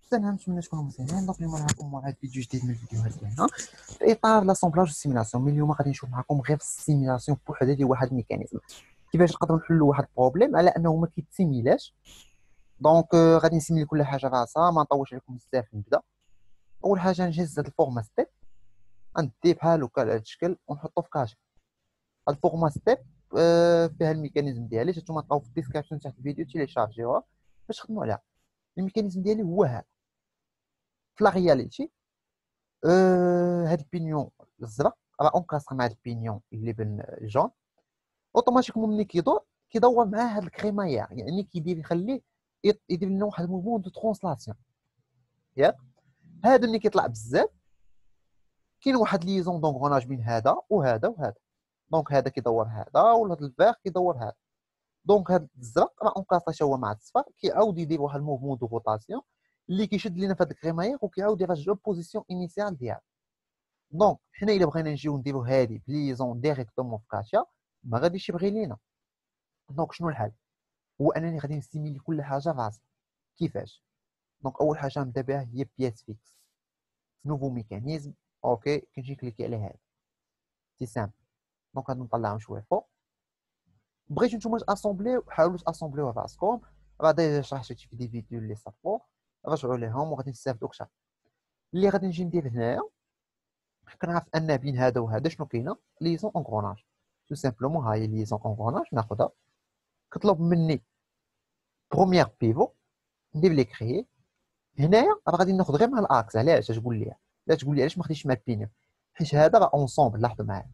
السلام، نتمنى تكونوا مزيانين. دونك اليوم معكم واحد فيديو جديد من الفيديوهات ديالنا في اطار لاسومبلاج والسيميلاسيون. من اليوم غادي نشوف معكم غير في السيميلاسيون بوحدها ديال واحد الميكانيزم، كيفاش نقدروا نحلوا واحد البروبليم على انه ما كيتسيميلاش. دونك غادي نسيميلي كل حاجه راسها، ما نطولش عليكم بزاف. نبدا. اول حاجه نجهز هاد الفورما ستيب، غندي بحال هكا على هاد الشكل ونحطو في كاشي. هاد الفورما ستيب فيها الميكانيزم ديالي، نتوما تلقاو في الديسكريبشن تحت الفيديو تيليشارجيوها باش تخدموا عليها. الميكانيزم ديالي هو هذا. في لا رياليتي هاد البينيون الزرق راه اونكاستر مع هاد البينيون اللي بن جون. اوتوماتيكمون ملي كيدور مع هاد الكريمايير، يعني كيدير يخليه يدير لنا واحد الموفمون دو ترونسلاسيون. ياك هذا ملي كيطلع بزاف كاين واحد ليزون دونغروناج بين هذا وهذا وهذا. دونك هذا كيدور هذا وهذا الفيغ كيدور هذا. دونك هاد الزرق راه اونكاستر حتى هو مع الصفر، كيعاود يدير واحد الموفمون دو روتاسيون اللي كيشد لينا في هاد الكريمايير وكيعاود يرجعو بوزيسيون انيسيال ديالو. دونك حنا الا بغينا نجيو نديرو هادي بليزون ديريكتومون في كاشيا ما غاديش يبغي لينا. دونك شنو الحل؟ هو انني غادي نستيميلي كل حاجه راسي. كيفاش؟ دونك اول حاجه نبدا بها هي بياس فيكس، نوفو ميكانيزم. اوكي كنجي كليكي على هذا سي سامبل. دونك غادي نطلعهم شويه فوق. بغيتو نتوما تاسومبليو حاولوا تاسومبليو راسكم، راه ديجا شرحت في دي فيديو اللي صافو، رجعوا ليهم وغادي نستافدوا اكثر. اللي غادي نجي ندير هنايا كنعرف ان بين هذا وهذا شنو كاينه ليزون اونغروناج. تو سامبلومون ها هي ليزون اونغروناج، ناخذها. كطلب مني بروميير بيفو ندير لي كريي. هنايا راه غادي ناخذ غير مع الاكس. علاش؟ تقول لي لا تقول لي علاش ما خديتش مع البينيو؟ حيت هذا راه اونصومبل. لاحظوا معايا،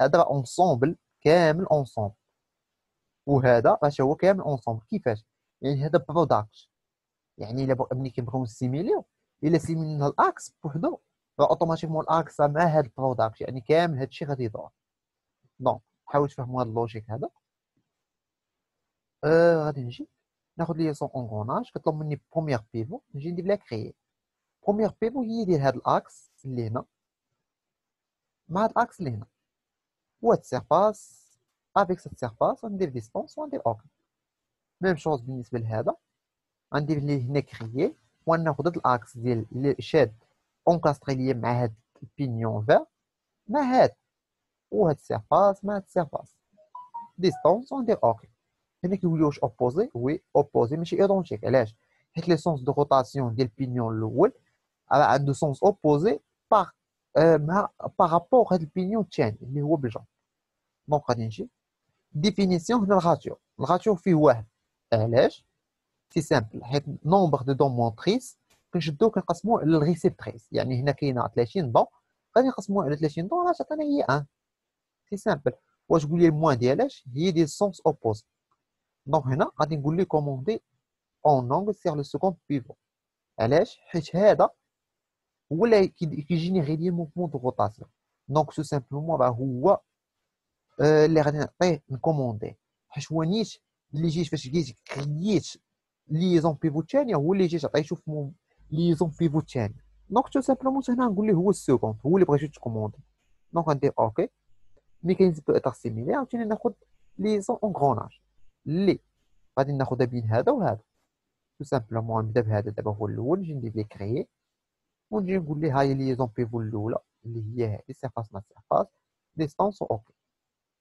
هذا راه اونصومبل كامل اونصومبل، وهذا راه هو كامل اونصومبل. كيفاش؟ يعني هذا برودكت. يعني الا ملي كنبغيو نسيميليو، الا سيميلينا الاكس بوحدو راه اوتوماتيكمون الاكس مع هذا البرودكت، يعني كامل هذا الشيء غادي يدور. دونك حاولوا تفهموا هذا اللوجيك هذا. غادي نجي ناخذ ليسون اونغوناج. كطلب مني بروميير بيفو، نجي ندير لها كريي. بروميير بيفو هي ديال هذا الاكس اللي هنا مع هذا الاكس اللي هنا، وهاد السيرفاس افيك سيت سيرفاس غندير ديستونس وغندير اوكي. ميم شوز بالنسبه لهذا، غندير ليه هنا كريي وناخذ هاد الاكس ديال اللي شاد اونكاستري ليا مع هاد البينيون فير مع هاد، وهاد السيرفاس مع هاد السيرفاس ديستونس وندير اوكي. هنا كيوليو واش اوبوزي؟ وي اوبوزي ماشي ايدونتيك. علاش؟ حيت لي سونس دو روتاسيون ديال البينيون الاول راه عنده سونس اوبوزي باغ مع بارابور هاد البينيون الثاني اللي هو بالجون. دونك غادي نجي ديفينيسيون. هنا الغاتيو فيه واحد. علاش؟ سي سامبل، حيت نومبر دو دون مونطريس كنشدو كنقسموه على الريسيبتريس. يعني هنا كاينه 30 دون، غادي نقسموه على 30 دون راه تعطينا هي 1. سي سامبل. واش تقول لي الموان ديالاش؟ هي ديال السونس اوبوزي. دونك هنا غادي نقول لي كوموندي اون اونغ سيغ لو سكوند بيفو. علاش؟ حيت هذا هو اللي كيجينيري لي موفمون دو روتاسيون. دونك سو سامبلومون راه هو اللي غادي نعطيه نكوموندي. حيت هو نيت اللي جيت فاش جيت كرييت ليزون بيفو الثانيه هو اللي جيت عطيتو في ليزون بيفو الثانيه. دونك تو سامبلومون هنا نقول ليه هو السكوند، هو اللي بغيتو تكوموندي. دونك غندير اوكي. ميكانيزم بو اتر سيميلي. عاوتاني ناخذ ليزون اونغروناج اللي غادي ناخذها بين هذا وهذا. تو سامبلومون نبدا بهذا دابا هو الاول، نجي ندير ليه كريي ونجي نقول ليه هاي ليزون بيفو الاولى اللي هي هذه سيرفاس مع سيرفاس ديستونس اوكي.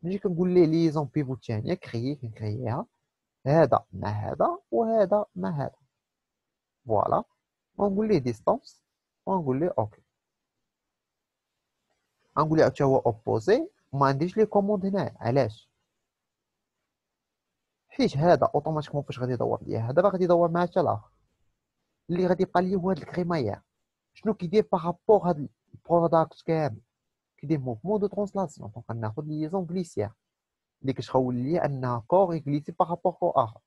نجي كنقول ليه ليزون بيفو الثانيه كريي، كنكرييها هذا مع هذا وهذا مع هذا. فوالا. ونقول ليه ديستونس ونقول ليه اوكي. غنقول ليه حتى هو اوبوزي وما نديرش ليه كوموند هنايا. علاش؟ حيت هذا اوتوماتيكمون فاش غادي يدور ليا هذا راه غادي يدور مع حتى الاخر. اللي غادي يبقى ليا هو هاد الكريمايير. شنو كيدير بارابور هاد البروداكت كامل؟ كيدير موفمون دو ترونسلاسيون. دونك غناخد ليزون غليسيير اللي كتخول ليا انها كور يغليسي بارابور كور اخر.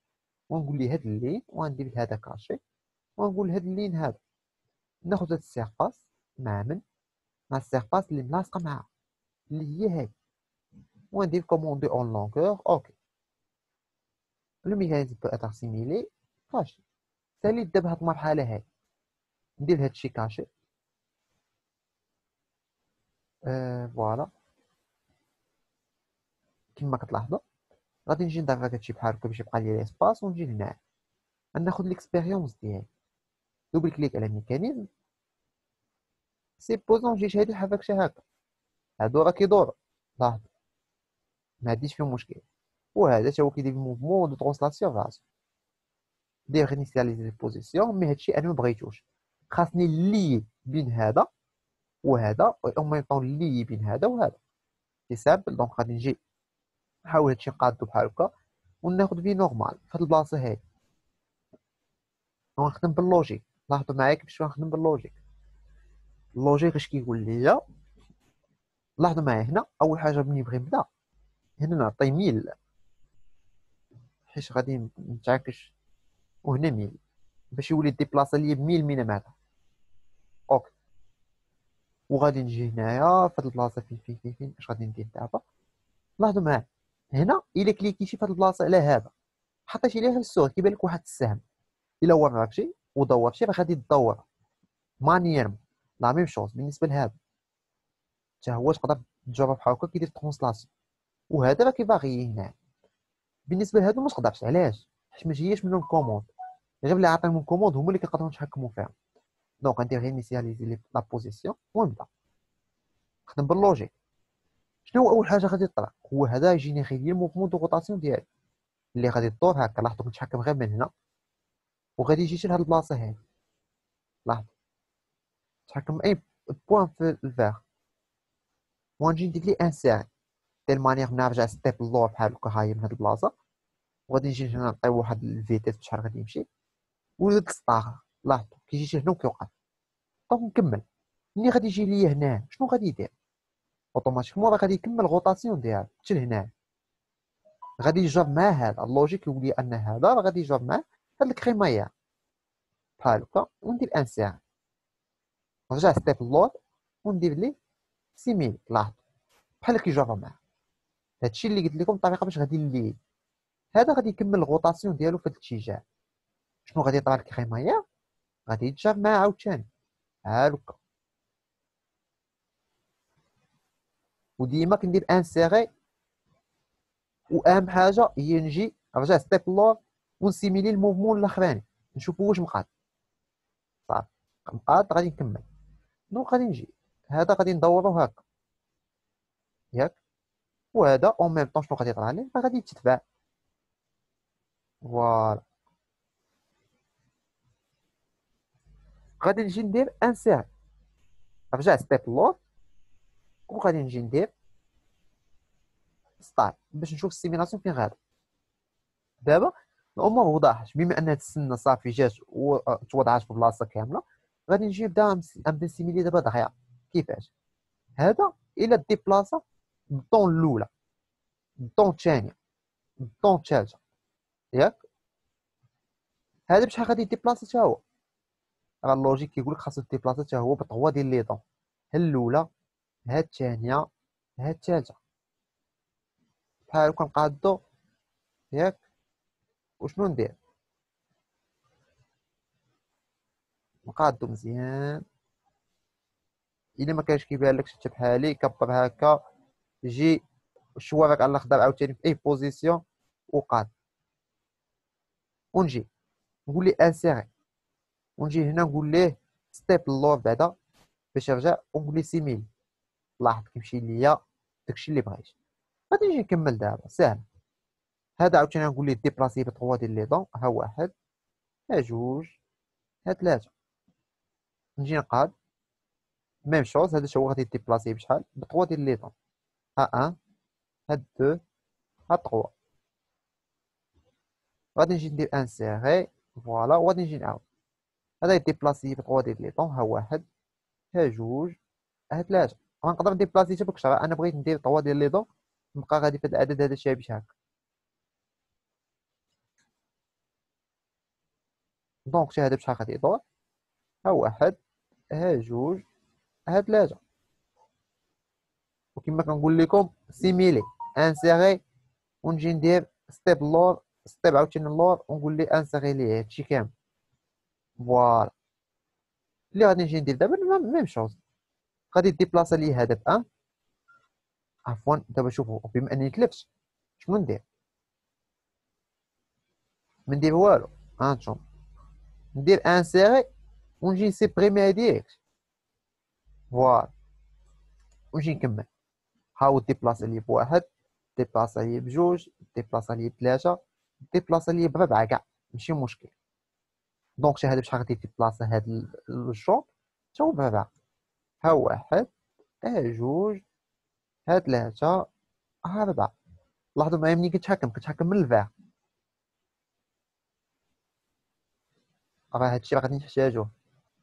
ونقول ليه هاد اللين وغندير هذا كاشي ونقول هاد اللين هذا. ناخد هاد السيرفاس مع من؟ مع السيرفاس اللي ملاصقه معاها اللي هي هادي، وندير كوموندي اون لونغور اوكي. لو ميكانيزم بو اتر سيميلي كاشي. سالي نبدا بهاد المرحله هادي، ندير هادشي كاشي. فوالا كما كتلاحظوا غادي نجي ندير هادشي بحال هكا باش يبقى لي ليسباس ونجي هنا غناخد ليكسبيريونس ديالي. دوبل كليك على ميكانيزم، سيبوزون جيت هادي حافاك هكا، هادو راه كيدورو، لاحظ ما عنديش فيهم مشكل. وهذا تا هو كيدير موفمون دو ترونسلاسيون راسو، دير انيسياليزي بوزيسيون. مي هادشي انا مبغيتوش، خاصني لي بين هذا وهذا، و اون ميم طون لي بين هذا وهذا. سي سامبل. دونك غادي نجي نحاول هادشي نقادو بحال هكا وناخد في نورمال في هاد البلاصه هادي، ونخدم باللوجيك. لاحظوا معايا كيفاش غنخدم باللوجيك. اللوجيك اش كيقول ليا؟ لاحظوا معايا هنا اول حاجه ملي نبغي نبدا، هنا نعطي ميل حيت غادي نتعاكش، وهنا ميل باش يولي ديبلاصا ليا بميل من هذا. اوكي. وغادي نجي هنايا في هاد البلاصه فين اش غادي ندير دابا. لاحظوا معايا هنا الا كليكيتي في هاد البلاصه على هذا، حطيتي ليه السور كيبان لك واحد السهم، الا وركتي ودورتي راه غادي تدور مانييرمون لا ميم شوز. بالنسبه لهذا حتى هو تقدر تجرب بحال هكا كيدير ترونسلاسيون، وهذا راه كيفاغي هنا. بالنسبه لهادو ما تقدرش، علاش؟ حيت ما جاياش منهم كوموند، غير اللي عطيهم كوموند هما اللي كيقدروا يتحكموا فيها. دونك غندير غير انيسياليزي لا بوزيسيون ونبدا نخدم باللوجيك. شنو هو اول حاجه غادي تطرا؟ هو هذا يجينيري لي موفمون دو روتاسيون ديالي اللي غادي تدور هكا. لاحظوا كنتحكم غير من هنا، وغادي يجي لهاد البلاصه هادي. لاحظ تحكم اي بوان في الفيغ، ونجي ندير لي انسير ديال مانيير نرجع ستيب اللور بحال هكا. هاهي من هاد البلاصه، وغادي نجي هنا نعطي واحد الفيتيس بشحال غادي يمشي، وداك ستار لاحظوا كيجي هنا وكيوقف. دونك نكمل. ملي غادي يجي ليا هنا شنو غادي يدير؟ اوتوماتيكمون راه غادي يكمل غوطاسيون ديالو حتى لهنا. غادي يجرب مع هذا اللوجيك يقول لي ان هذا راه غادي يجرب مع هاد الكريمايا بحال هكا، وندير انسير نرجع ستيب اللور وندير لي سيميل. لاحظ بحال كيجرب معاه. هادشي اللي قلت لكم الطريقه باش غادي نلي هذا غادي يكمل الغوطاسيون ديالو في هاد الاتجاه. شنو غادي يطرا الكريمايا؟ غادي يتجرب معاه عاوتاني بحال هكا. وديما كندير انسيغي، واهم حاجه هي نجي نرجع ستيب لور ونسيميلي الموفمون الاخراني نشوفو واش مقاد. صافي مقاد غادي نكمل. دونك غادي نجي هذا غادي ندورو هكا ياك، وهذا اون ميم طون شنو غادي يطرا عليه؟ غادي يتتبع. فوالا غادي نجي ندير انسير، نرجع ستيب لور، وغادي نجي ندير ستار باش نشوف السيميلاسيون فين غادا. دابا الامور وضحت، بما ان هاد السنه صافي جات وتوضعات في بلاصه كامله. غادي نجي نبدا نسيميلي دابا دغيا. كيفاش؟ هذا الى ديبلاصه بالطون الاولى، بالطون الثانيه، بالطون الثالثه ياك، هذا بشحال غادي ديبلاصه حتى هو. راه اللوجيك كيقول لك خاصو ديبلاصه حتى هو بطوا ديال لي طون. ها الاولى، ها الثانيه، ها الثالثه، بحال كنقادو ياك. وشنو ندير؟ نقادو مزيان. الا ما كانش كيبان لكش حتى بحالي كبر هكا، جي الشوارع على الاخضر عاوتاني في اي بوزيسيون وقاد. ونجي نقول ليه انسيري، ونجي هنا نقول ليه ستيب اللور بعدا باش يرجع، ونقول ليه سيميل. لاحظ كيمشي ليا داكشي اللي بغيت. غادي نجي نكمل دابا ساهل. هذا عاوتاني نقول ليه ديبلاسي بطخوا ديال لي دون. ها واحد، ها جوج، ها ثلاثة. نجي نقاد ميم شوز. هذا هو غادي ديبلاسي بشحال؟ بطخوا ديال لي دون. ها ان، ها دو، ها تخوا. غادي نجي ندير انسيري فوالا، وغادي نجي نعاود. هذا يديبلاسي بطخوا ديال لي دون. ها واحد، ها جوج، ها ثلاثة. غنقدر نديبلاسي حتى بكثر، انا بغيت ندير طوا ديال لي دون نبقى غادي في هذا العدد هذا شابي هكا. دونك شاهد بشحال غادي يدور. ها واحد، ها جوج، ها ثلاثة. وكما كنقول لكم سيميلي انسيغي، ونجي ندير ستيب لور، ستيب عاوتاني اللور، ونقول ليه انسيغي ليه هادشي كامل. فوالا اللي غادي نجي ندير دابا ميم شوز. غادي ديبلاصا لي هذا بان. عفوا دابا شوفوا بما اني تلفت شنو ندير؟ ما ندير والو. هانتوما ندير انسيغي ونجي نسيبريميها ديريكت. فوالا ونجي نكمل. هاو ديبلاصا لي بواحد، ديبلاصا لي بجوج، ديبلاصا لي بثلاثة، ديبلاصا لي بربعة كاع، ماشي مشكل. دونك هادي بشحال غادي ديبلاصا هاد الجون حتى هو بربعة. ها واحد، ها جوج، ها ثلاثة، ها ربعة. لاحظوا معايا ملي كنتحكم من الفيغ، راه هادشي راه غادي نحتاجوه.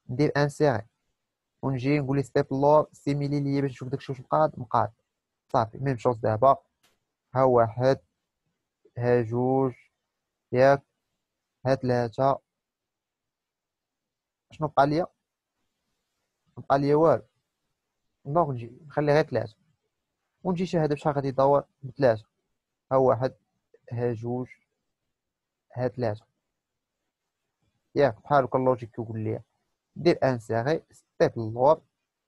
ندير انسيري ونجي نقول لي ستيب لور سيميلي ليا باش نشوف داكشي واش مقاد. صافي ميم شوز دابا. ها واحد، ها جوج، ياك، ها ثلاثة. شنو بقى ليا؟ مبقى ليا والو. دونك نجي نخلي غير ثلاثة، ونجي شي هذا بشحال غادي يدور بثلاثة. ها واحد، ها جوج، ها ثلاثة. ياك بحال هكا اللوجيك كيقول لي دير انسيري ستيب لور،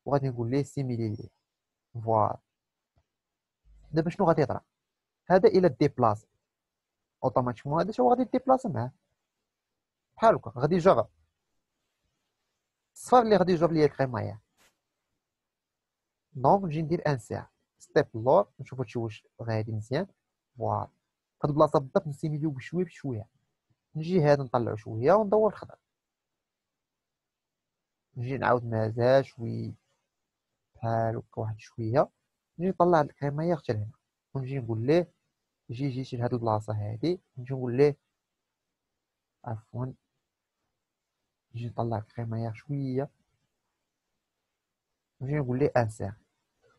وغادي نقول ليه سيميلي ليه. فوالا دابا شنو غادي يطرا؟ هذا الى ديبلاصا اوتوماتيكمون هذا شنو غادي ديبلاصا معاه بحال هكا. غادي يجرب الصفار اللي غادي يجرب ليا الكريماية. دونك نجي ندير انسير ستيب لور نشوف هادشي واش غادي مزيان. فوالا هاد البلاصه بالضبط نسيميليو بشويه بشويه. نجي هذا نطلعو شويه وندور الخضر، نجي نعاود مازال شويه بحال هكا واحد شويه. نجي نطلع الكريماية حتى لهنا، ونجي نقول ليه جي لهاد البلاصه هادي. نجي نقول ليه عفوا، نجي نطلع الكريماية شويه، نجي نقول ليه انسير.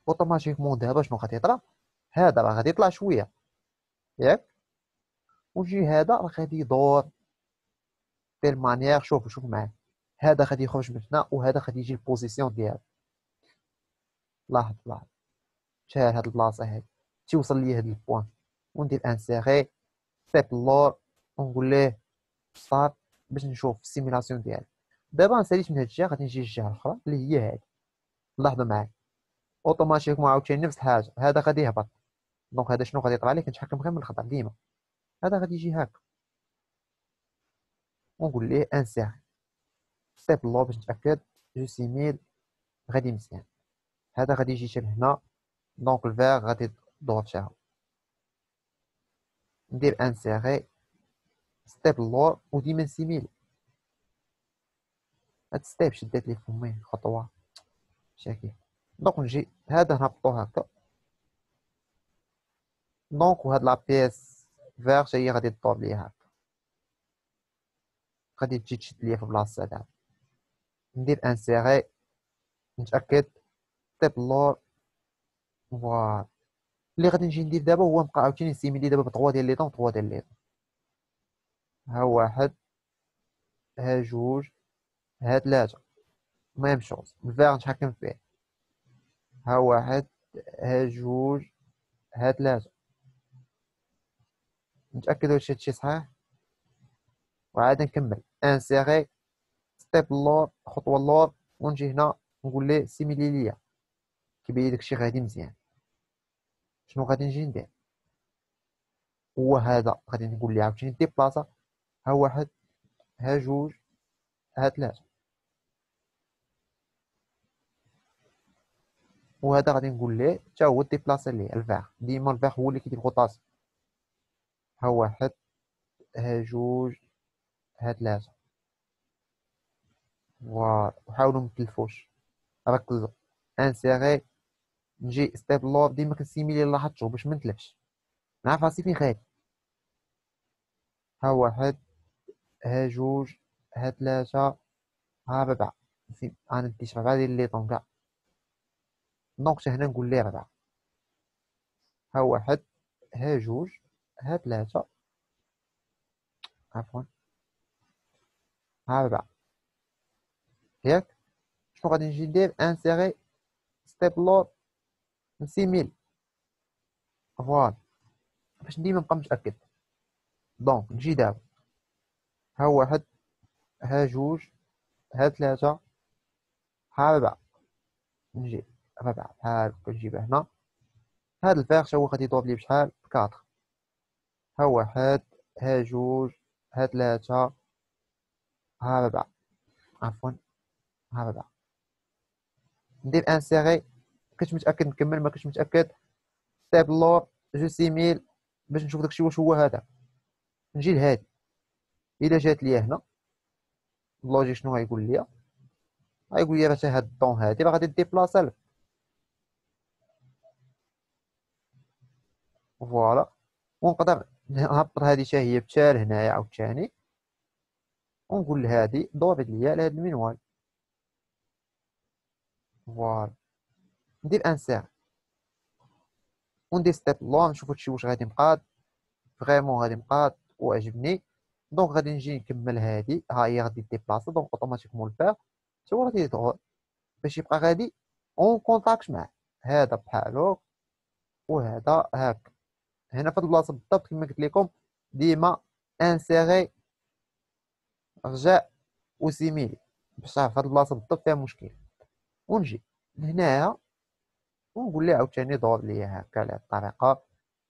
اوتوماتيكمون دابا شنو غادي يطرا؟ هذا راه غادي يطلع شويه ياك، وجي هذا راه غادي يدور دير مانيير. شوف معايا، هذا غادي يخرج من هنا وهذا غادي يجي البوزيسيون ديالو. لاحظ شحال هاد البلاصه هادي تيوصل ليا هاد البوان، وندير انسيري ستيب لور ونقول ليه ستارت باش نشوف السيميلاسيون ديالي. دابا نساليت من هاد الجهه غادي نجي الجهه الاخرى اللي هي هادي. لاحظوا معايا اوتوماتيكمون عاوتاني نفس الحاجه، هذا غادي يهبط. دونك هذا شنو غادي يطلع لي؟ كنتحكم غير من الخضر ديما. هذا غادي يجي هكا ونقول ليه انسيري ستيب لور باش نتاكد جو سيميل غادي مزيان. هذا غادي يجي حتى لهنا. دونك الفيغ غادي يدور حتى هو. ندير انسيري ستيب لور وديما نسيميلي. هاد ستيب شدات لي فمي خطوه شاكي. دونك نجي هذا نهبطو هكا. دونك وهاد لابيس فيغ حتى هي غادي تدور ليا هكا، غادي تجي تشد ليا في بلاصتها دابا. ندير انسيري نتاكد ستيب لور. فوالا اللي غادي نجي ندير دابا هو نبقى عاوتاني نسيميلي دابا ب3 ديال لي طون 3 ديال لي طون. ها واحد، ها جوج، ها ثلاثة. ميم شوز الفيغ نتحكم فيه. ها واحد، ها جوج، ها ثلاثة. نتأكد واش هادشي صحيح وعاد نكمل انسيري ستيب لور خطوة لور. ونجي هنا نقول ليه سيميلي ليا، كيبين داكشي غادي مزيان. شنو غادي نجي ندير؟ هو هذا غادي نقول ليه عاوتاني ديبلاصا. ها واحد، ها جوج، ها ثلاثة. وهذا غادي نقول ليه حتى هو ديبلاصي ليه الفيغ. ديما الفيغ هو اللي كيدير روطاسيون. ها واحد، ها جوج، ها ثلاثة. فوالا وحاولوا متلفوش، ركزوا انسيري. نجي ستيب لور ديما كنسيميلي لاحظتو باش منتلفش، نعرف راسي فين غادي. ها واحد، ها جوج، ها ثلاثة، ها ربعة. انا نديش ربعة ديال لي طون كاع. دونك حتى هنا نقول ليه ربعة. ها واحد، ها جوج، ها ثلاثة، عفوا، ها ربعة. ياك شنو غادي نجي ندير؟ انسيري ستيب لور نسيميل. فوالا باش ديما نبقى متأكد. دونك نجي دابا ها واحد، ها جوج، ها ثلاثة، ها ربعة. نجي ربعة بحال هكا نجيبها هنا. هاد الفيغ تا هو غادي يدور لي بشحال؟ ب4. ها واحد، ها جوج، ها ثلاثة، ها ربعة. عفوا هكذا ندير انسيغي. كنت متاكد نكمل، ما كنتش متاكد طيب اللور جو سيميل باش نشوف داكشي واش هو هذا. نجي لهادي، الا جات ليا هنا اللوجي شنو غايقول ليا؟ غايقول لي راه حتى هاد الطون هادي راه غادي ديبلاصا. فوالا، ونقدر نهبط هادي حتى هي بتا لهنايا عاوتاني، ونقول لهادي دوري ليا على هاد المنوال. فوالا، ندير انسير وندير ستيب لون، نشوف هادشي واش غادي مقاد فريمون، غادي مقاد وعجبني. دونك غادي نجي نكمل هادي، ها هي غادي ديبلاصا دونك اوتوماتيكمون الباغ حتى هو غادي يدخل باش يبقى غادي اون كونتاكت معاه. هذا بحالو وهذا هاك. هنا في هاد البلاصه بالضبط كما قلت لكم ديما انسيغي رجع وسيميلي، باش تعرف هاد البلاصه بالضبط فيها مشكل. ونجي لهنايا ونقول ليه عاوتاني دور ليا هكا على هاد الطريقه.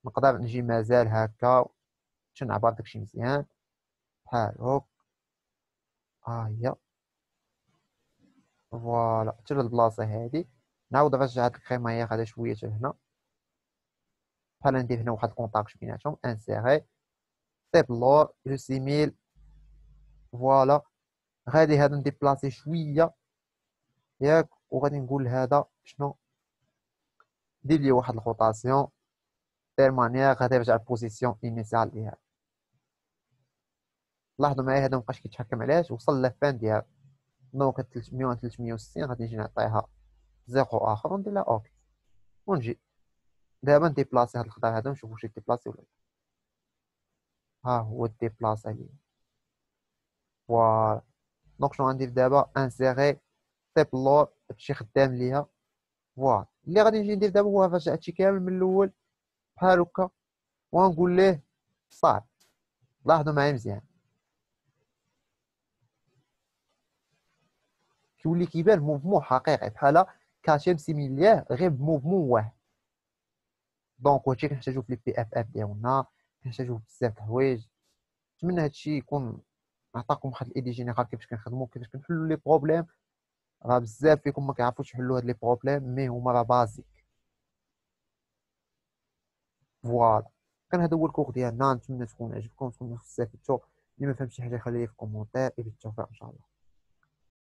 نقدر نجي مازال هكا باش نعبر داكشي مزيان بحال هوك. ها هي فوالا حتى لهاد البلاصه هادي. نعاود نرجع هاد الكريمه هي غادا شويه حتى هنا، بحال ندير هنا واحد الكونتاكت بيناتهم انسيغي طيب اللور جو سيميل. فوالا، غادي هذا نديبلاصي شويه ياك، وغادي نقول لهذا شنو دير لي واحد الروتاسيون دير مانيير غادي يرجع البوزيسيون انيسيال ديالها. لاحظوا معايا هذا مابقاش كيتحكم علاش وصل لافان ديالها. دونك 300 و 360 غادي نجي نعطيها زيرو اخر وندير لها اوكي. ونجي دابا نديبلاصي هاد الخضر هذا ونشوف واش يديبلاصي ولا لا. ها هو ديبلاصي لي. فوالا، دونك شنو غندير دابا؟ انسيغي طيب اللور هادشي خدام ليا. فوالا، اللي غادي نجي ندير دابا هو نرجع هادشي كامل من الاول بحال هكا ونقول ليه صافي. لاحظوا معايا مزيان كيولي كيبان موفمون حقيقي بحال كاتشي مسيمين ليه غير بموفمون واحد. دونك هادشي كنحتاجو في لي بي اف اف ديالنا، كنحتاجو بزاف د الحوايج. نتمنى هادشي يكون عطاكم واحد الايدي جينيرال كيفاش كنخدمو كيفاش كنحلو لي بروبليم. راه بزاف فيكم ما كيعرفوش يحلوا هاد لي بروبليم مي هما راه بازيك. فوالا، كان هذا هو الكور ديالنا، نتمنى تكون عجبكم تكونوا استفدتوا. اللي ما فهمش شي حاجه خليه في كومونتير. الى التوفيق ان شاء الله.